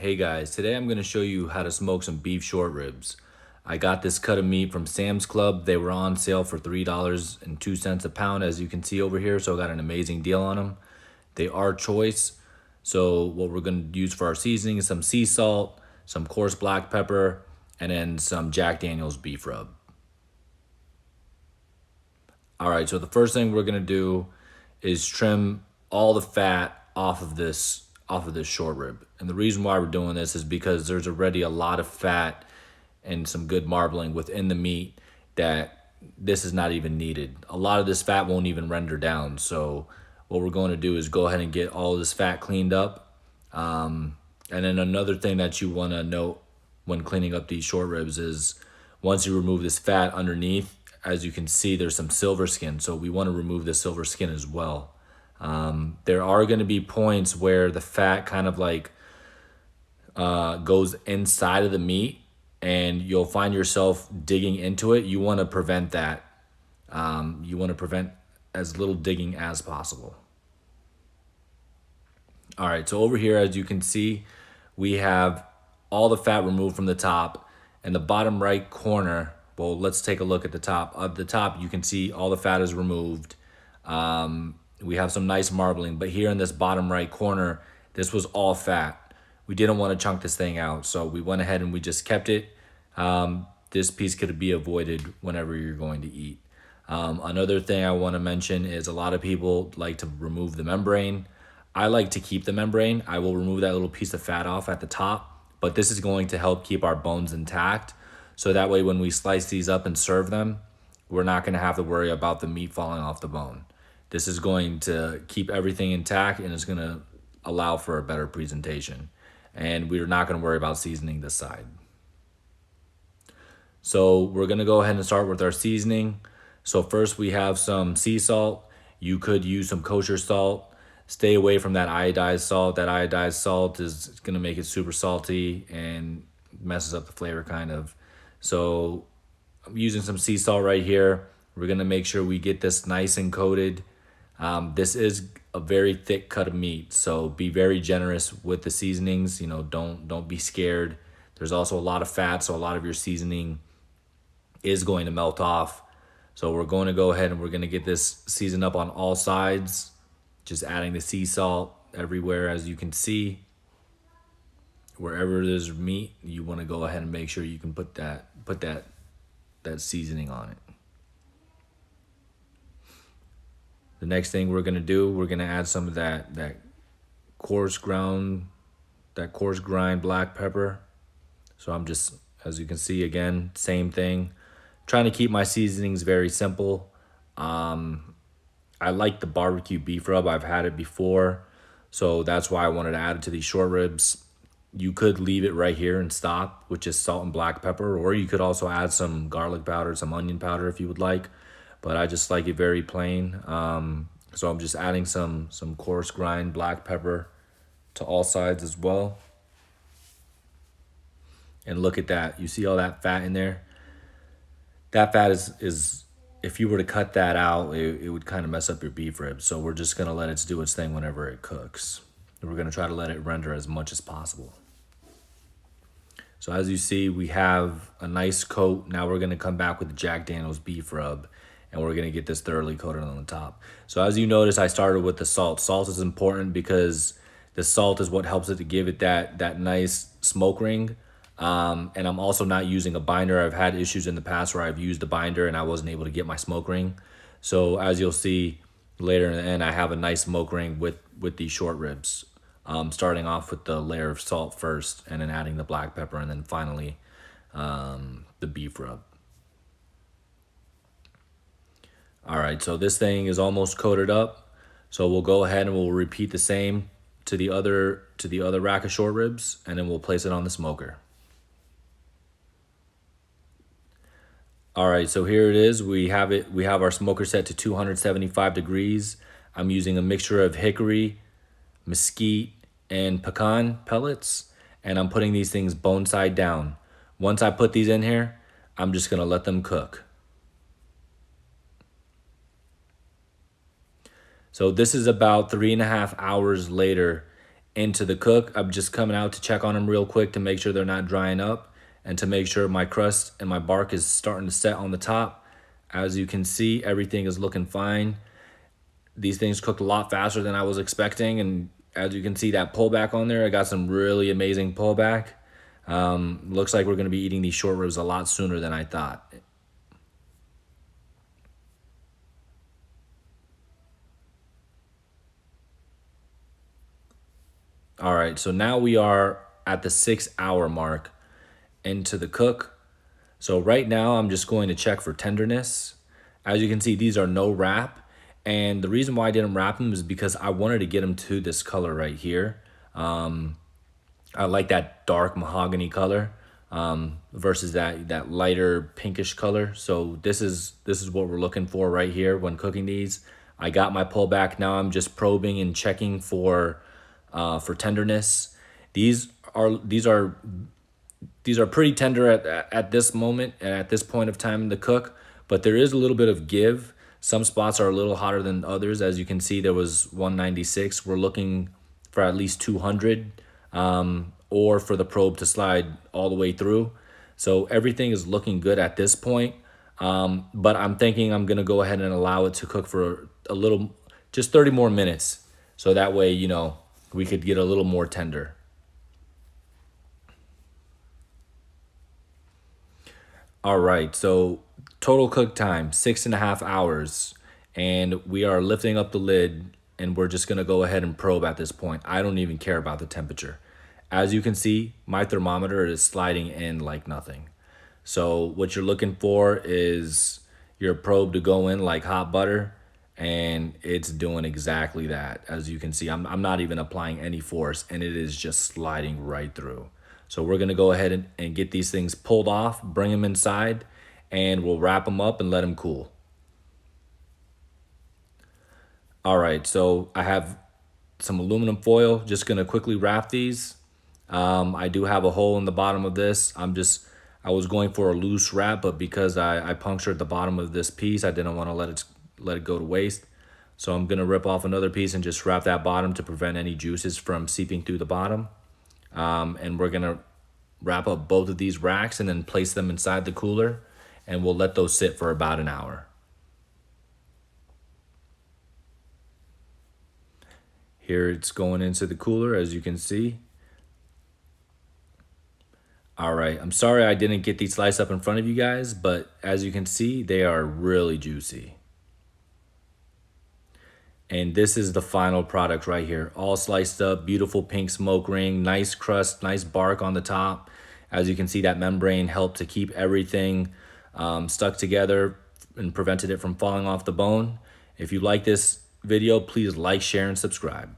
Hey guys, today I'm going to show you how to smoke some beef short ribs. I got this cut of meat from Sam's Club. They were on sale for $3.02 a pound, as you can see over here, so I got an amazing deal on them. They are choice, so what we're going to use for our seasoning is some sea salt, some coarse black pepper, and then some Jack Daniel's beef rub. Alright, so the first thing we're going to do is trim all the fat off of this short rib. And the reason why we're doing this is because there's already a lot of fat and some good marbling within the meat that this is not even needed. A lot of this fat won't even render down. So what we're going to do is go ahead and get all of this fat cleaned up. And then another thing that you want to note when cleaning up these short ribs is once you remove this fat underneath, as you can see, there's some silver skin. So we want to remove the silver skin as well. There are going to be points where the fat kind of like goes inside of the meat and you'll find yourself digging into it. You want to prevent that. You want to prevent as little digging as possible. All right, so over here, as you can see, we have all the fat removed from the top, and the bottom right corner, well, let's take a look at the top. At the top, you can see all the fat is removed. We have some nice marbling, but here in this bottom right corner, this was all fat. We didn't want to chunk this thing out, so we went ahead and we just kept it. This piece could be avoided whenever you're going to eat. Another thing I want to mention is a lot of people like to remove the membrane. I like to keep the membrane. I will remove that little piece of fat off at the top, but this is going to help keep our bones intact. So that way when we slice these up and serve them, we're not going to have to worry about the meat falling off the bone. This is going to keep everything intact and it's going to allow for a better presentation. And we're not going to worry about seasoning this side. So we're going to go ahead and start with our seasoning. So first we have some sea salt. You could use some kosher salt. Stay away from that iodized salt. That iodized salt is going to make it super salty and messes up the flavor kind of. So I'm using some sea salt right here. We're going to make sure we get this nice and coated. This is a very thick cut of meat, so be very generous with the seasonings. You know, don't be scared. There's also a lot of fat, so a lot of your seasoning is going to melt off. So we're going to go ahead and we're going to get this seasoned up on all sides. Just adding the sea salt everywhere, as you can see. Wherever there's meat, you want to go ahead and make sure you can put that seasoning on it. The next thing we're gonna do, we're gonna add some of that coarse grind black pepper. So I'm just, as you can see, again, same thing. Trying to keep my seasonings very simple. I like the barbecue beef rub. I've had it before, so that's why I wanted to add it to these short ribs. You could leave it right here and stop with just salt and black pepper, or you could also add some garlic powder, some onion powder if you would like. But I just like it very plain. So I'm just adding some coarse grind black pepper to all sides as well. And look at that. You see all that fat in there? That fat is if you were to cut that out, it would kind of mess up your beef ribs. So we're just going to let it do its thing whenever it cooks. We're going to try to let it render as much as possible. So as you see, we have a nice coat. Now we're going to come back with the Jack Daniel's beef rub, and we're going to get this thoroughly coated on the top. So as you notice, I started with the salt. Salt is important because the salt is what helps it to give it that nice smoke ring. And I'm also not using a binder. I've had issues in the past where I've used a binder and I wasn't able to get my smoke ring. So as you'll see later in the end, I have a nice smoke ring with these short ribs. Starting off with the layer of salt first, and then adding the black pepper, and then finally the beef rub. All right, so this thing is almost coated up. So we'll go ahead and we'll repeat the same to the other rack of short ribs, and then we'll place it on the smoker. All right, so here it is. We have our smoker set to 275 degrees. I'm using a mixture of hickory, mesquite, and pecan pellets, and I'm putting these things bone side down. Once I put these in here, I'm just gonna let them cook. So this is about 3.5 hours later into the cook. I'm just coming out to check on them real quick to make sure they're not drying up and to make sure my crust and my bark is starting to set on the top. As you can see, everything is looking fine. These things cooked a lot faster than I was expecting, and as you can see, that pullback on there, I got some really amazing pullback. Looks like we're going to be eating these short ribs a lot sooner than I thought. All right, so now we are at the 6 hour mark into the cook. So right now I'm just going to check for tenderness. As you can see, these are no wrap. And the reason why I didn't wrap them is because I wanted to get them to this color right here. I like that dark mahogany color versus that lighter pinkish color. So this is what we're looking for right here when cooking these. I got my pullback. Now I'm just probing and checking for tenderness. These are pretty tender at this moment and at this point of time in the cook, but there is a little bit of give. Some spots are a little hotter than others. As you can see, there was 196. We're looking for at least 200 or for the probe to slide all the way through. So everything is looking good at this point. But I'm thinking I'm going to go ahead and allow it to cook for a little, just 30 more minutes. So that way, you know, we could get a little more tender. All right, so total cook time, 6.5 hours. And we are lifting up the lid and we're just gonna go ahead and probe at this point. I don't even care about the temperature. As you can see, my thermometer is sliding in like nothing. So what you're looking for is your probe to go in like hot butter, and it's doing exactly that. As you can see, I'm not even applying any force, and it is just sliding right through. So we're gonna go ahead and get these things pulled off, bring them inside, and we'll wrap them up and let them cool. All right, so I have some aluminum foil, just gonna quickly wrap these. I do have a hole in the bottom of this. I was going for a loose wrap, but because I punctured the bottom of this piece, I didn't want to let it go to waste. So I'm gonna rip off another piece and just wrap that bottom to prevent any juices from seeping through the bottom. And we're gonna wrap up both of these racks and then place them inside the cooler, and we'll let those sit for about an hour. Here it's going into the cooler, as you can see. All right, I'm sorry I didn't get these sliced up in front of you guys, but as you can see, they are really juicy. And this is the final product right here, all sliced up, beautiful pink smoke ring, nice crust, nice bark on the top. As you can see, that membrane helped to keep everything stuck together and prevented it from falling off the bone. If you like this video, please like, share, and subscribe.